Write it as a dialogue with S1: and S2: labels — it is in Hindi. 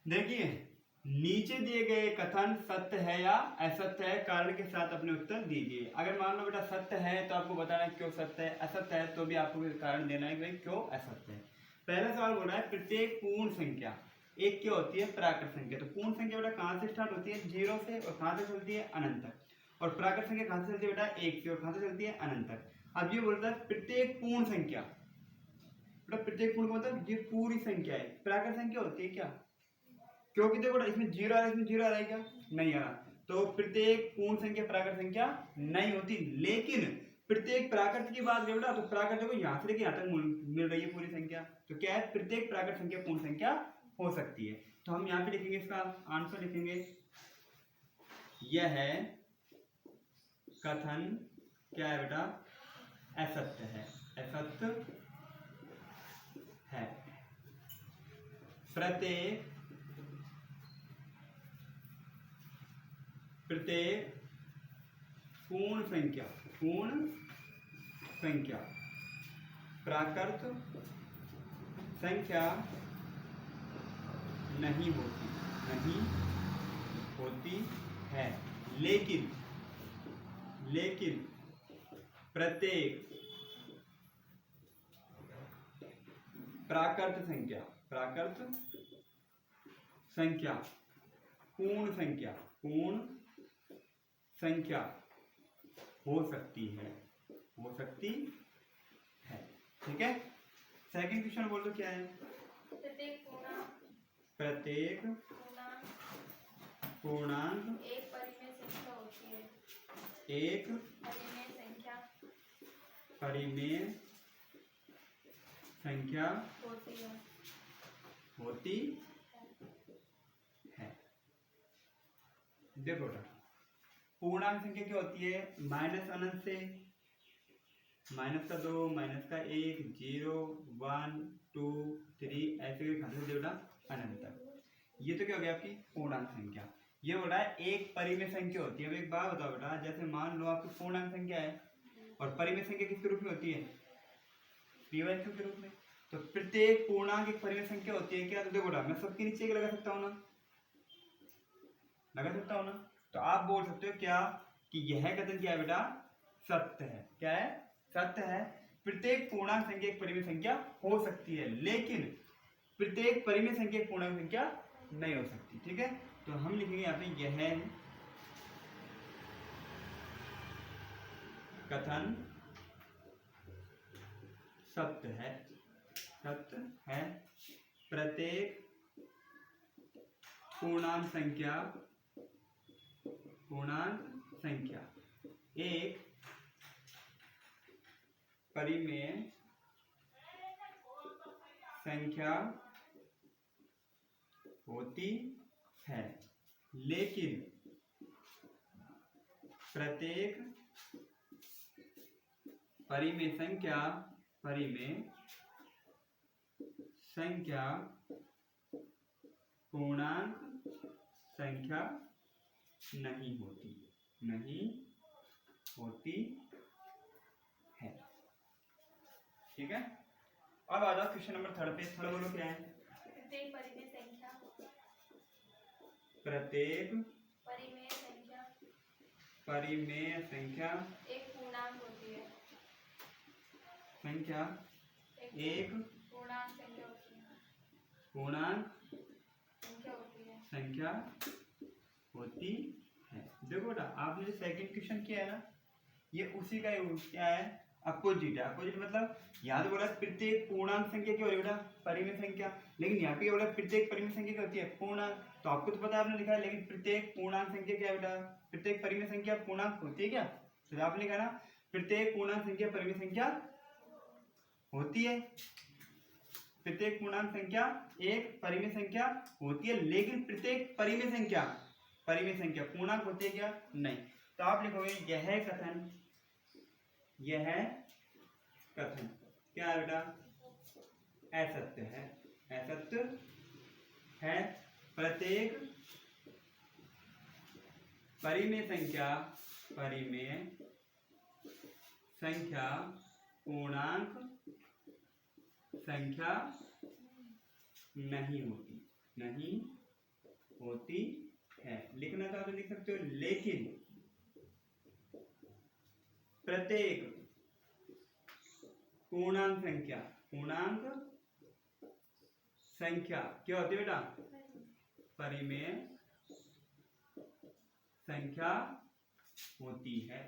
S1: देखिए नीचे दिए गए कथन सत्य है या असत्य है, कारण के साथ अपने उत्तर दीजिए। अगर मान लो बेटा सत्य है तो आपको बताना है क्यों सत्य है, असत्य है तो भी आपको कारण देना है कि भाई क्यों असत्य है। पहला सवाल बोल रहा है प्रत्येक पूर्ण संख्या एक क्या होती है, प्राकृत संख्या। तो पूर्ण संख्या बेटा कहाँ से स्टार्ट होती है, 0 से, और कहाँ से चलती है, अनंत तक। और प्राकृत संख्या कहाँ से चलती है बेटा, 1 से, और कहाँ से चलती है, अनंत तक। अब ये बोलता है प्रत्येक पूर्ण संख्या, बेटा प्रत्येक पूर्ण का मतलब ये पूरी संख्या है। प्राकृत संख्या होती है क्या, क्योंकि देखो इसमें 0 आ रहा है, इसमें 0 आ रहा है क्या, नहीं आ रहा। तो प्रत्येक पूर्ण संख्या प्राकृत संख्या नहीं होती। लेकिन प्रत्येक प्राकृत की बात करें बेटा तो प्राकृत को यहाँ से लेके यहाँ तक मिल रही है पूरी संख्या, तो क्या है, प्रत्येक प्राकृत संख्या पूर्ण संख्या हो सकती है। तो हम यहाँ पे लिखेंगे, इसका आंसर लिखेंगे, यह है कथन क्या है बेटा, असत्य है, असत्य है। प्रत्येक पूर्ण संख्या प्राकृत संख्या नहीं होती है। लेकिन प्रत्येक प्राकृत संख्या पूर्ण संख्या हो सकती है। ठीक है। सेकंड क्वेश्चन बोल दो क्या है, प्रत्येक पूर्णांक
S2: एक परिमेय संख्या होती है।
S1: एक परिमेय संख्या होती है। देखो पूर्णांक संख्या क्या होती है, माइनस अनंत से, माइनस का 2, माइनस का 1, 0, 1, 2, 3 ऐसे खाते बेटा अनंत तक। ये तो क्या हो गया आपकी पूर्णांक संख्या। ये हो रहा है एक परिमेय संख्या होती है। अब एक बात बताओ बेटा, जैसे मान लो आपकी पूर्णांक संख्या है और परिमेय संख्या किसके रूप में होती है, p/q के रूप में। तो प्रत्येक पूर्णांक एक परिमेय संख्या होती है क्या, तो देखो बेटा मैं सबके नीचे लगा सकता हूँ ना, तो आप बोल सकते हो क्या कि यह कथन क्या है बेटा, सत्य है। क्या है, सत्य है। प्रत्येक पूर्णांक संख्या एक परिमेय संख्या हो सकती है, लेकिन प्रत्येक परिमेय संख्या एक पूर्णांक संख्या नहीं हो सकती। ठीक है, तो हम लिखेंगे यहाँ पे यह कथन सत्य है। प्रत्येक पूर्णांक संख्या एक परिमेय संख्या होती है, लेकिन प्रत्येक परिमेय संख्या पूर्णांक संख्या नहीं होती है। ठीक है, अब आ जाओ क्वेश्चन नंबर 3 पे। थोड़ा बोलो क्या है, प्रत्येक परिमेय संख्या
S2: एक पूर्णांक होती है।
S1: एक पूर्णांक संख्या होती है। देखो बेटा आपने जो सेकंड क्वेश्चन किया है ना, ये उसी का क्या है, अपोजिट है। अपोजिट मतलब यहाँ तो बोला प्रत्येक पूर्णांक संख्या क्या हो रही है बेटा, परिमेय संख्या, लेकिन यहाँ पे बोला प्रत्येक परिमेय संख्या क्या होती है, पूर्णांक। तो आपको तो पता है, आपने लिखा है, लेकिन प्रत्येक पूर्णांक संख्या क्या है बेटा, प्रत्येक परिमेय संख्या पूर्णांक होती है क्या, तो आपने कहा ना प्रत्येक पूर्णांक संख्या परिमेय संख्या होती है। प्रत्येक पूर्णांक संख्या एक परिमेय संख्या होती है, लेकिन प्रत्येक परिमेय संख्या पूर्णांक होती है क्या, नहीं। तो आप लिखोगे यह कथन क्या है बेटा, असत्य है। प्रत्येक परिमेय संख्या पूर्णांक संख्या नहीं होती है। लिखना तो आप लिख सकते हो, लेकिन प्रत्येक पूर्णांक संख्या क्या होती है बेटा? परिमेय संख्या होती है